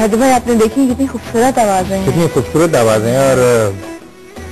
हैदर भाई आपने देखी कितनी खूबसूरत आवाजें हैं, कितनी खूबसूरत आवाजें हैं और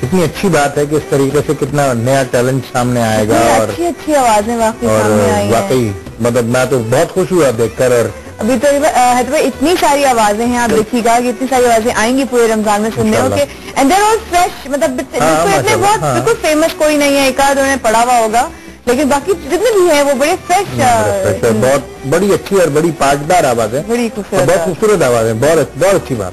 कितनी अच्छी बात है कि इस तरीके से कितना नया टैलेंट सामने आएगा और अच्छी आवाजें वाकई सामने आई हैं। वाकई मतलब मैं तो बहुत खुश हुआ देखकर। और अभी तो हैदर भाई इतनी सारी आवाजें हैं, आप देखिएगा कि इतनी सारी आवाजें आएंगी पूरे रमजान में सुनने हो के, एंड देयर ऑल फ्रेश, मतलब बहुत बिल्कुल फेमस कोई नहीं है, एक आध उन्होंने पढ़ा हुआ होगा, लेकिन बाकी जितने भी हैं वो बड़े फ्रेश, बहुत बड़ी अच्छी और बड़ी पाटदार आवाज है, बड़ी खूबसूरत, बहुत खूबसूरत आवाज है, बहुत अच्छी बात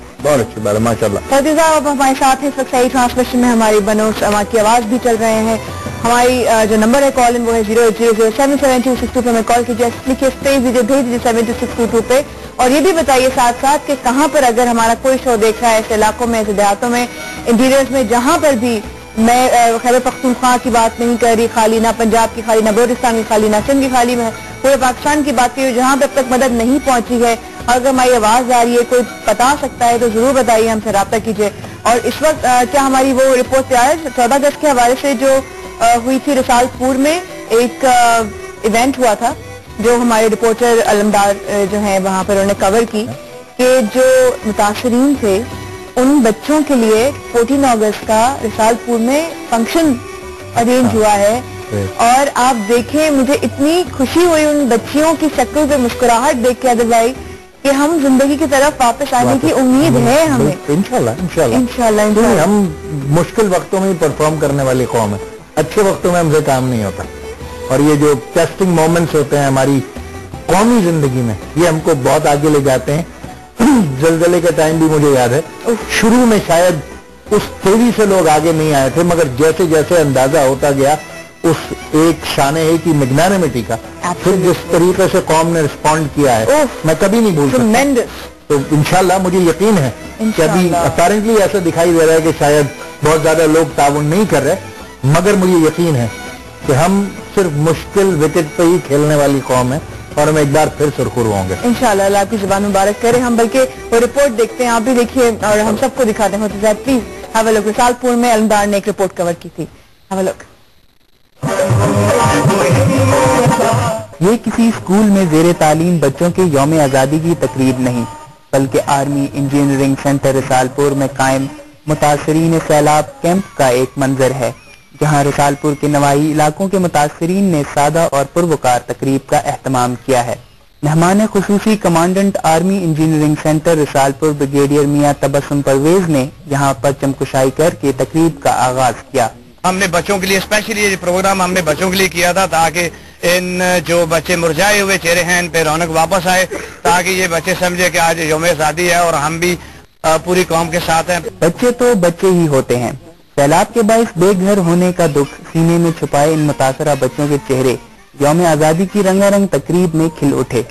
है माशाल्लाह। साथी साहब हमारे साथ हैं इस वक्त सही ट्रांसमिशन में हमारी बनोश अमा की आवाज भी चल रहे हैं। हमारी जो नंबर है कॉल इन वो है 080077262 पे मैं कॉल कीजिए, लिखिए स्पेस दीजिए, भेज दीजिए 72622 पे, और ये भी बताइए साथ साथ कि कहाँ पर अगर हमारा कोई शो देख रहा है ऐसे इलाकों में, ऐसे देहातों में, इंटीरियर्स में, जहाँ पर भी मैं खैबर पख्तूनख्वा की बात नहीं कर रही खाली, ना पंजाब की खाली, ना बलोचिस्तान की खाली, ना सिंध की खाली, में पूरे पाकिस्तान की बात की जहाँ पे अब तक मदद नहीं पहुंची है, और अगर हमारी आवाज आ रही है, कोई बता सकता है तो जरूर बताइए, हमसे राब्ता कीजिए। और इस वक्त क्या हमारी वो रिपोर्ट तैयार है 14 अगस्त के हवाले से जो हुई थी रसालपुर में, एक इवेंट हुआ था जो हमारे रिपोर्टर अलमदार जो है वहाँ पर उन्होंने कवर की, कि जो मुतासरीन थे उन बच्चों के लिए 14 अगस्त का रसालपुर में फंक्शन अरेंज हुआ है, और आप देखें मुझे इतनी खुशी हुई उन बच्चियों की शक्ल पे मुस्कुराहट देख के अदर भाई, कि हम जिंदगी की तरफ वापस आने की उम्मीद है हमें, इंशाल्लाह। हम मुश्किल वक्तों में ही परफॉर्म करने वाली कौम है, अच्छे वक्तों में हमसे काम नहीं होता, और ये जो टेस्टिंग मोमेंट्स होते हैं हमारी कौमी जिंदगी में, ये हमको बहुत आगे ले जाते हैं। जलजले के टाइम भी मुझे याद है, शुरू में शायद उस तेजी से लोग आगे नहीं आए थे, मगर जैसे जैसे अंदाजा होता गया उस एक शाने है की मिगनाने मिट्टी का, फिर जिस तरीके से कौम ने रिस्पॉन्ड किया है मैं कभी नहीं भूल सकता। तो इंशाल्लाह मुझे यकीन है कि अभी अपेरेंटली ऐसा दिखाई दे रहा है कि शायद बहुत ज्यादा लोग ताउन नहीं कर रहे, मगर मुझे यकीन है कि हम सिर्फ मुश्किल विकेट पे ही खेलने वाली कौम है, और हम एक बार फिर सुरखुर होंगे इंशाल्लाह। अल्लाह आपकी जुबान मुबारक करे। हम बल्कि वो रिपोर्ट देखते हैं, आप भी देखिए और हम सबको दिखाते हैं। Please have a look. Risalpur में अलमदार ने एक रिपोर्ट कवर की थी, हैव अ लुक। ये किसी स्कूल में जेर तालीम बच्चों के यौम आज़ादी की तकरीब नहीं, बल्कि आर्मी इंजीनियरिंग सेंटर रसालपुर में कायम मुतासरीन सैलाब कैंप का एक मंजर है, जहां रसालपुर के नवाही इलाकों के मुतासरीन ने सादा और पुरवकार तकरीब का एहतमाम किया है। मेहमान खुसूसी commandant army engineering centre Risalpur brigadier Mian Tabassum Pervez ने यहाँ परचम कुशाई करके तकरीब का आगाज किया। हमने बच्चों के लिए स्पेशली ये प्रोग्राम हमने बच्चों के लिए किया था, ताकि इन जो बच्चे मुरझाए हुए चेहरे हैं इन पे रौनक वापस आए, ताकि ये बच्चे समझे कि आज यौम आज़ादी है और हम भी पूरी कौम के साथ हैं। बच्चे तो बच्चे ही होते हैं। सैलाब के बाइस बेघर होने का दुख सीने में छुपाए इन मुतासरा बच्चों के चेहरे यौम आज़ादी की रंगारंग तकरीब में खिल उठे।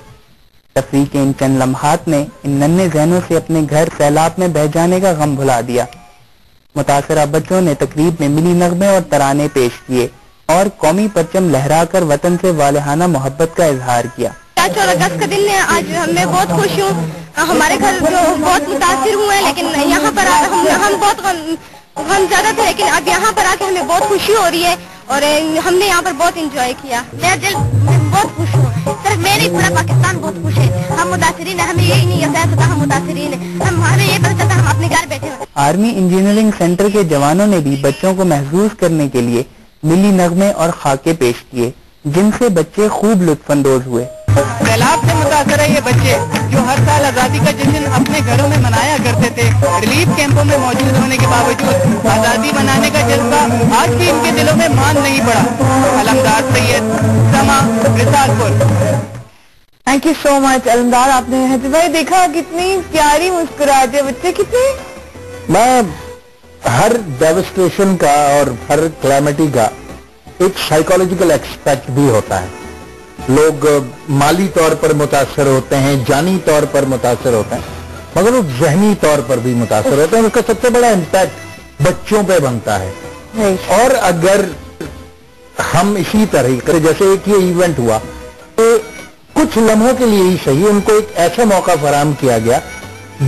तफरीह के इन चंद लम्हात ने इन नन्हे ज़हनों से अपने घर सैलाब में बह जाने का गम भुला दिया। मुतासरा बच्चों ने तकरीब में मिली नगमे और तराने पेश किए और कौमी परचम लहराकर वतन से वालिहाना मोहब्बत का इजहार किया। 14 अगस्त का दिन है आज, मैं बहुत खुश हूँ। हमारे घर जो बहुत मुतासिर हुए हैं, लेकिन यहाँ पर हम बहुत हम ज्यादा थे, लेकिन अब यहाँ पर आके हमें बहुत खुशी हो रही है और हमने यहाँ पर बहुत एंजॉय किया। मैं दिल बहुत खुश हूँ, सिर्फ मैं नहीं पूरा पाकिस्तान बहुत खुश है। हम मुतासिरीन है, हमें यही नहीं एहसास होता हम मुतासिरीन है, हमें ये पता चलता हम अपने घर बैठे हैं। आर्मी इंजीनियरिंग सेंटर के जवानों ने भी बच्चों को महसूस करने के लिए मिली नगमे और खाके पेश किए, जिनसे बच्चे खूब लुत्फानंदोज हुए। सैलाब से मुतासर है ये बच्चे जो हर साल आज़ादी का जश्न अपने घरों में मनाया करते थे। रिलीफ कैंपों में मौजूद होने के बावजूद आज़ादी मनाने का जज्बा आज भी इनके दिलों में मान नहीं पड़ा। Alamdar Syed Samaa Risalpur. Thank you so much Alamdar. आपने भाई देखा कितनी प्यारी मुस्कुराहट है बच्चे, कितनी। मैं हर डेविस्टेशन का और हर क्लैमिटी का एक साइकोलॉजिकल एक्सपेक्ट भी होता है। लोग माली तौर पर मुतासर होते हैं, जानी तौर पर मुतासर होते हैं, मगर वो जहनी तौर पर भी मुतासर होते हैं। उसका सबसे बड़ा इम्पैक्ट बच्चों पे बनता है। और अगर हम इसी तरह जैसे एक ये इवेंट हुआ तो कुछ लम्हों के लिए ही सही उनको एक ऐसा मौका फराहम किया गया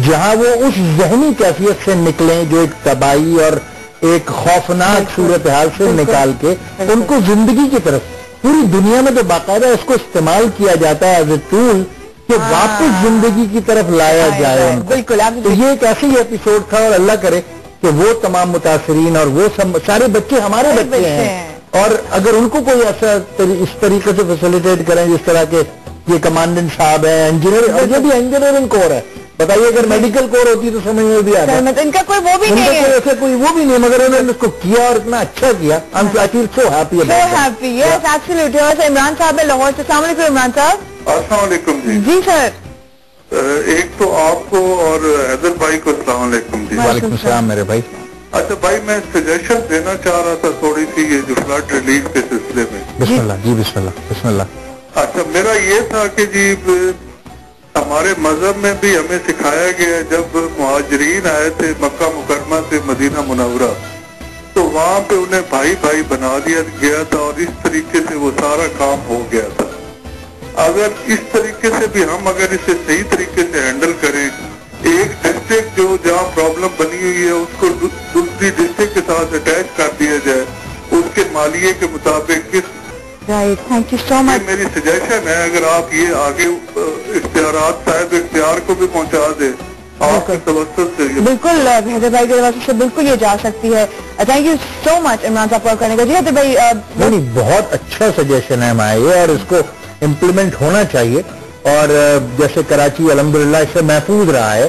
जहां वो उस जहनी कैफियत से निकलें जो एक तबाही और एक खौफनाक सूरत हाल से निकाल के उनको जिंदगी की तरफ, पूरी दुनिया में तो बाकायदा इसको इस्तेमाल किया जाता है एज ए टूल کہ واپس زندگی کی طرف لایا جائے ان کو. بالکل. تو یہ ایک ایسے ہی ایپیسوڈ تھا اور اللہ کرے کہ وہ تمام متاثرین اور وہ سارے بچے ہمارے بچے ہیں اور اگر ان کو کوئی ایسا اس طریقے سے فیسیلیٹیٹ کریں جس طرح کے یہ کمانڈنٹ صاحب ہیں انجینئر اور یہ بھی انجینئرنگ کور ہے. بتائیے اگر میڈیکل کور ہوتی تو سمجھ میں بھی آتا. ان کا کوئی وہ بھی نہیں ہے, ایسے کوئی وہ بھی نہیں, مگر انہوں نے اس کو کیا اور اتنا اچھا کیا. I feel so happy about it. So happy, yes, absolutely. اور عمران صاحب ہے لاہور سے. السلام علیکم عمران صاحب. السلام علیکم جی. جی سر. ایک تو آپ کو اور حیدر بھائی کو السلام علیکم جی. وعلیکم السلام میرے بھائی. اچھا بھائی, میں سجیشن دینا چاہ رہا تھا تھوڑی سی یہ جو فلڈ ریلیف کے سلسلے میں. بسم اللہ جی, بسم اللہ بسم اللہ. اچھا میرا یہ تھا کہ جی ہمارے مذہب میں بھی ہمیں سکھایا گیا جب مہاجرین آئے تھے مکہ مکرمہ سے مدینہ منورہ تو وہاں پہ انہیں بھائی بھائی بنا دیا گیا تھا اور اس طریقے سے وہ سارا کام ہو گیا تھا. اگر اس طریقے سے بھی ہم اگر اسے صحیح طریقے سے ہینڈل کریں, ایک ڈسٹرکٹ جو جہاں پرابلم بنی ہوئی ہے اس کو دوسری ڈسٹرکٹ کے ساتھ اٹیچ کر دیا جائے اس کے مالیے کے مطابق کس. تھینک یو سو مچ. میری سجیشن ہے اگر آپ یہ آگے اختیارات صاحب اختیار کو بھی پہنچا دیں آپ کے توسط سے. بالکل حیدر بھائی کے واسطے سے بالکل یہ جا سکتی ہے. تھینک یو سو مچ عمران صاحب کال کرنے کا. جی حیدر بھائی نہیں, بہت اچھا سجیشن ہے ہمارا یہ اور اس کو امپلیمنٹ ہونا چاہیے. اور جیسے کراچی الحمدللہ اس سے محفوظ رہا ہے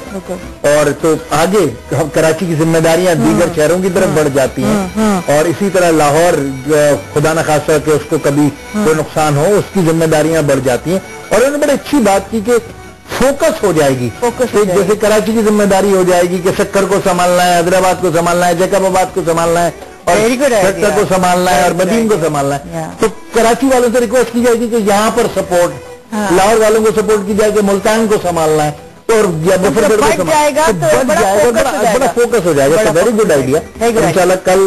اور تو آگے کراچی کی ذمہ داریاں دیگر شہروں کی طرف بڑھ جاتی ہیں اور اسی طرح لاہور خدا نخواستہ کہ اس کو کبھی کوئی نقصان ہو اس کی ذمہ داریاں بڑھ جاتی ہیں. اور انہوں نے بڑی اچھی بات کی کہ فوکس ہو جائے گی. جیسے کراچی کی ذمہ داری ہو جائے گی کہ سکر کو سنبھالنا ہے, حیدرآباد کو سنبھالنا ہے, جیکب آباد کو سنبھالنا ہے اور سکر کو سنبھالنا ہے اور مدین کو سنبھالنا ہے. تو کراچی والوں سے ریکویسٹ کی جائے گی کہ یہاں پر سپورٹ, لاہور والوں کو سپورٹ کی جائے کہ ملتان کو سنبھالنا ہے اور بڑھ جائے گا تو بڑا فوکس ہو جائے گا. Very good idea. انشاءاللہ کل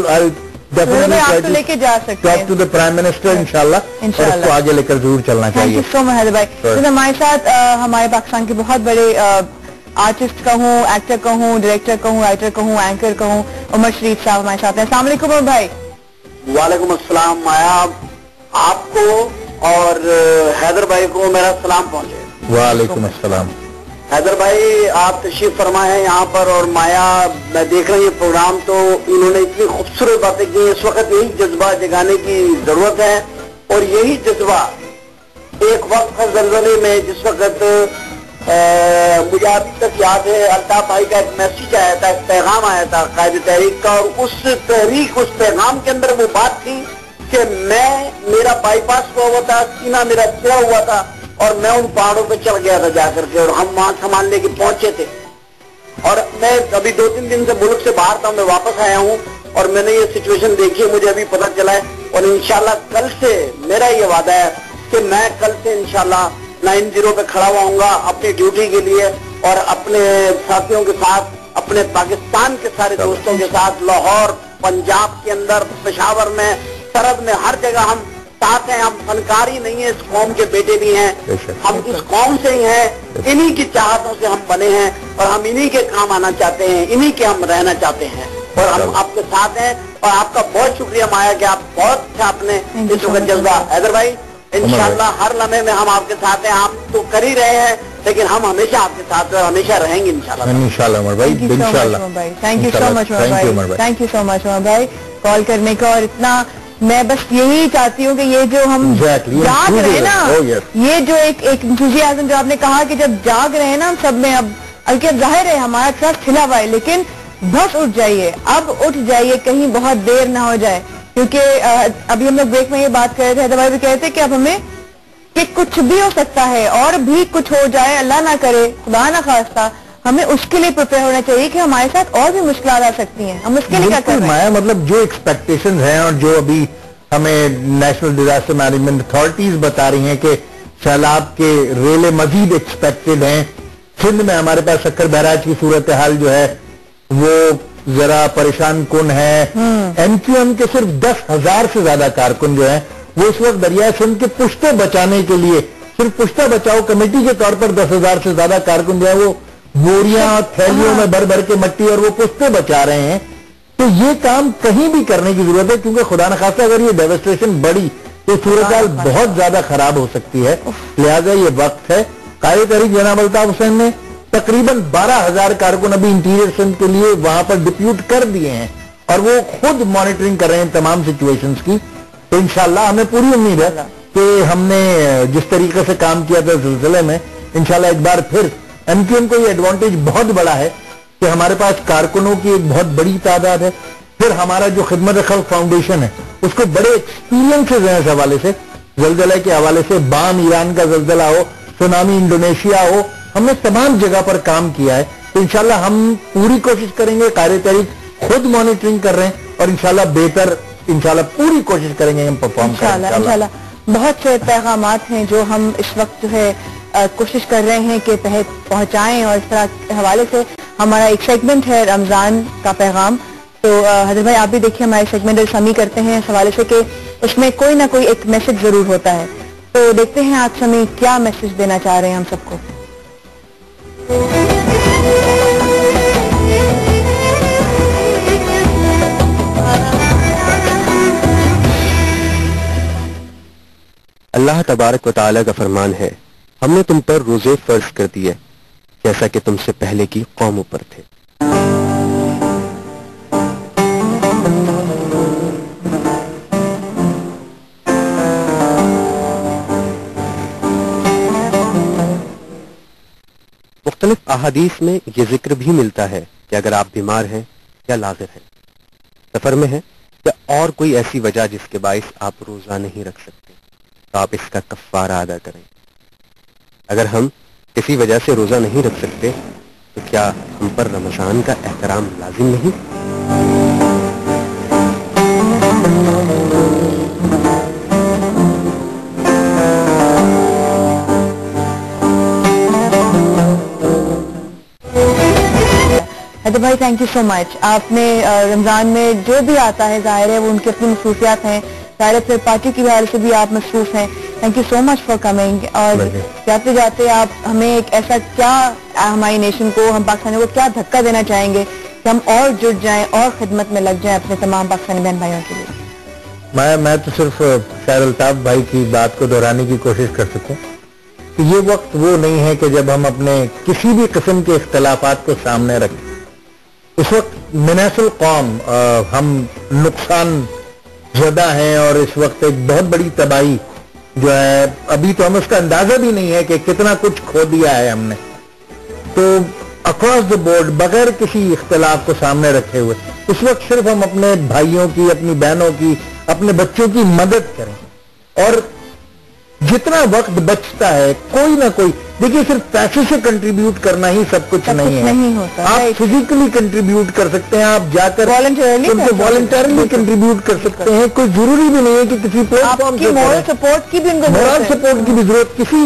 لے کے جا سکتے ہیں talk to the prime minister انشاءاللہ اور اس کو آگے لے کر ضرور چلنا چاہیے. تھینک یو سو مچ حیدر بھائی. ہمارے ساتھ ہمارے پاکستان کے بہت بڑے آرٹسٹ کا ہوں, ایکٹر کا ہوں, ڈائریکٹر کا ہوں, رائٹر کا ہوں, اینکر کا ہوں, عمر شریف صاحب ہمارے ساتھ ہیں. السلام علیکم عمر بھائی. وعلیکم السلام. مایا آپ کو اور حیدر بھائی کو میرا سلام پہنچے. وعلیکم السلام. حیدر بھائی آپ تشریف فرمائے ہیں یہاں پر اور مایا میں دیکھ رہا ہوں یہ پروگرام تو انہوں نے اتنی خوبصورت باتیں کی. اس وقت یہی جذبہ جگانے کی ضرورت ہے اور یہی جذبہ ایک وقت زلزلے میں جس وقت مجھے ابھی تک یاد ہے الطاف بھائی کا ایک میسیج آیا تھا, ایک پیغام آیا تھا قائد تحریک کا اور اس تحریک اس پیغام کے اندر وہ بات تھی کہ میرا بائی پاس ہوا تھا, سینہ میرا پھرا ہوا تھا اور میں ان پہاڑوں پہ چڑھ گیا تھا جا کر کے اور ہم وہاں سنبھالنے کے پہنچے تھے. اور میں ابھی 2-3 دن سے ملک سے باہر تھا, میں واپس آیا ہوں اور میں نے یہ سچویشن دیکھی ہے, مجھے ابھی پتہ چلا ہے اور انشاءاللہ کل سے میرا یہ وعدہ ہے کہ میں کل سے انشاءاللہ 90 پہ کھڑا ہوا ہوں گا اپنی ڈیوٹی کے لیے اور اپنے ساتھیوں کے ساتھ, اپنے پاکستان کے سارے دوستوں کے ساتھ, لاہور, پنجاب کے اندر, پشاور میں, سرحد میں, ہر جگہ ہم ساتھ ہیں. ہم فنکار ہی نہیں ہیں, اس قوم کے بیٹے بھی ہیں, ہم اس قوم سے ہی ہیں, انہی کی چاہتوں سے ہم بنے ہیں اور ہم انہی کے کام آنا چاہتے ہیں, انہی کے ہم رہنا چاہتے ہیں اور ہم آپ کے ساتھ ہیں. اور آپ کا بہت شکریہ مایا کہ آپ بہت اچھا اپنے اس وقت جذبہ. حیدر بھائی انشاءاللہ ہر لمحے میں ہم آپ کے ساتھ ہیں, آپ تو کر ہی رہے ہیں لیکن ہم ہمیشہ آپ کے ساتھ ہیں اور ہمیشہ رہیں گے انشاءاللہ عمر بھائی. انشاءاللہ. تھینک یو سو مچ عمر بھائی. تھینک یو سو مچ عمر بھائی کال کرنے کا. اور اتنا میں بس یہی چاہتی ہوں کہ یہ جو ہم جاگ رہے ہیں نا, یہ جو ایک انتھوزیازم جو آپ نے کہا کہ جب جاگ رہے ہیں نا ہم سب میں, اب بلکہ ظاہر ہے ہمارا ٹرسٹ ہلا ہوا ہے لیکن بس اٹھ جائیے, اب اٹھ جائیے, کہیں بہت دیر نہ ہو جائے. کیونکہ ابھی ہم لوگ بریک میں یہ بات کر رہے تھے, حیدر بھائی بھی کہتے تھے کہ اب ہمیں کہ کچھ بھی ہو سکتا ہے اور بھی کچھ ہو جائے, اللہ نہ کرے, خدا نہ خواستہ, ہمیں اس کے لیے پریپیئر ہونا چاہیے کہ ہمارے ساتھ اور بھی مشکلات آ سکتی ہیں. ہم اس کے لیے کیا کر رہے ہیں؟ مطلب جو ایکسپیکٹیشنز ہیں اور جو ابھی ہمیں نیشنل ڈیزاسٹر مینجمنٹ اتھارٹیز بتا رہی ہیں کہ سیلاب کے ریلے مزید ایکسپیکٹڈ ہیں. سندھ میں ہمارے پاس سکر بہراج کی صورتحال جو ہے وہ ذرا پریشان کن ہے. ایم کیو ایم کے صرف 10,000 سے زیادہ کارکن جو ہیں وہ اس وقت دریائے سندھ کے پشتے بچانے کے لیے صرف پشتہ بچاؤ کمیٹی کے طور پر 10,000 سے زیادہ کارکن جو ہیں وہ بوریاں تھیلیوں میں بھر بھر کے مٹی اور وہ پشتے بچا رہے ہیں. تو یہ کام کہیں بھی کرنے کی ضرورت ہے کیونکہ خدا نخواستہ اگر یہ ڈیوسٹریشن بڑی تو صورتحال بہت زیادہ خراب ہو سکتی ہے. لہذا یہ وقت ہے कायदे तहरीक जनाब अल्ताफ हुसैन ने तकरीबन 12,000 कारकुन अभी इंटीरियर सिंध के लिए वहां पर डिप्यूट कर दिए हैं और वो खुद मॉनिटरिंग कर रहे हैं तमाम सिचुएशंस की। तो इंशाल्लाह हमें पूरी उम्मीद है कि हमने जिस तरीके से काम किया था सिलसिले में, इंशाल्लाह एक बार फिर एमक्यूएम को ये एडवांटेज बहुत बड़ा है कि हमारे पास कारकुनों की एक बहुत बड़ी तादाद है। फिर हमारा जो खिदमत खल्क फाउंडेशन है उसको बड़े एक्सपीरियंसेस हैं इस हवाले से, जलजले के हवाले से, बाम ईरान का जलजला हो, सुनामी इंडोनेशिया हो, हमने तमाम जगह पर काम किया है। तो इंशाल्लाह हम पूरी कोशिश करेंगे, कायदे तहरीक खुद मॉनिटरिंग कर रहे हैं और इंशाल्लाह बेहतर, इंशाल्लाह पूरी कोशिश करेंगे हम परफॉर्म करें इंशाल्लाह। बहुत से पैगामात हैं जो हम इस वक्त जो है कोशिश कर रहे हैं कि पहुंचाएं और इस तरह के हवाले से हमारा एक सेगमेंट है रमजान का पैगाम। तो हजरत भाई आप भी देखिए हमारे सेगमेंट समी करते हैं इस हवाले से कि उसमें कोई ना कोई एक मैसेज जरूर होता है। तो देखते हैं आज समी क्या मैसेज देना चाह रहे हैं हम सबको। अल्लाह तबारक व तआला का फरमान है, हमने तुम पर रोजे फर्ज कर दिए जैसा कि तुमसे पहले की कौमों पर थे। मुख्तलिफ अहादीस में ये जिक्र भी मिलता है कि अगर आप बीमार हैं या लाज़िर हैं, सफर में हैं या और कोई ऐसी वजह जिसके बाइस आप रोजा नहीं रख सकते, तो आप इसका कफ़ारा अदा करें। अगर हम किसी वजह से रोजा नहीं रख सकते तो क्या हम पर रमजान का एहतराम लाजिम नहीं? हैदर भाई थैंक यू सो मच। आपने रमजान में जो भी आता है जाहिर है वो उनकी अपनी मसरूफियात हैं, जाहिर फिर पार्टी की वजह से भी आप मसरूफ हैं। Thank you so much for coming. और जाते जाते आप हमें एक ऐसा क्या हमारी नेशन को, हम पाकिस्तानियों को क्या धक्का देना चाहेंगे कि हम और जुड़ जाएं और खिदमत में लग जाएं अपने तमाम पाकिस्तानी बहन भाइयों के लिए? मैं तो सिर्फ शायर अल्ताफ भाई की बात को दोहराने की कोशिश कर सकूं कि ये वक्त वो नहीं है कि जब हम अपने किसी भी किस्म के इख्तलाफात को सामने रखें। इस वक्त मिनासिल कौम हम नुकसान ज़दा हैं और इस वक्त एक बहुत बड़ी तबाही जो है, अभी तो हमें उसका अंदाजा भी नहीं है कि कितना कुछ खो दिया है हमने। तो अक्रॉस द बोर्ड बगैर किसी इख्तलाफ को सामने रखे हुए इस वक्त सिर्फ हम अपने भाइयों की, अपनी बहनों की, अपने बच्चों की मदद करें और जितना वक्त बचता है कोई ना कोई, देखिए सिर्फ पैसे से कंट्रीब्यूट करना ही सब कुछ नहीं है। आप फिजिकली कंट्रीब्यूट कर सकते हैं, आप जाकर वॉलंटरली कंट्रीब्यूट कर सकते हैं। कोई जरूरी भी नहीं है कि किसी प्लेटफॉर्म से मोरल सपोर्ट की भी जरूरत, किसी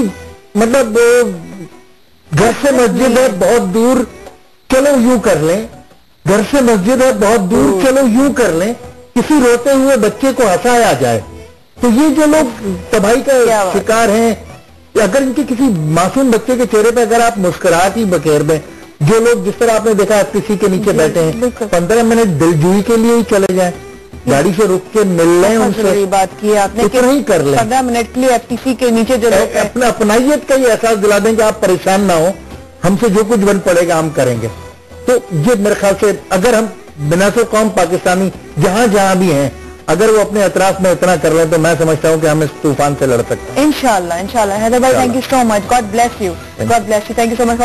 मतलब घर से मस्जिद है बहुत दूर, चलो यूं कर लें, घर से मस्जिद है बहुत दूर, चलो यूं कर लें, किसी रोते हुए बच्चे को हंसाया जाए। तो ये जो लोग तबाही का शिकार हैं, अगर इनके किसी मासूम बच्चे के चेहरे पे अगर आप मुस्कुराहट ही बखेर दें, जो लोग जिस तरह आपने देखा एफटीसी के नीचे बैठे हैं 15 मिनट दिलजुई के लिए ही चले जाएं, गाड़ी से रुक के मिल लें उनसे, बात की आपने इतना ही कर लें। 15 मिनट के लिए एफटीसी के नीचे जो लोग अपना अपनाइयत का ही एहसास दिला दें कि आप परेशान ना हो, हमसे जो कुछ बन पड़ेगा हम करेंगे। तो ये मेरे ख्याल से अगर हम बिनासो कौम पाकिस्तानी जहां जहां भी हैं अगर वो अपने अतराफ में इतना कर लें तो मैं समझता हूं कि हम इस तूफान से लड़ सकते हैं इंशाल्लाह। इंशाल्लाह। हैदर भाई thank you so much, God bless you, thank you so much.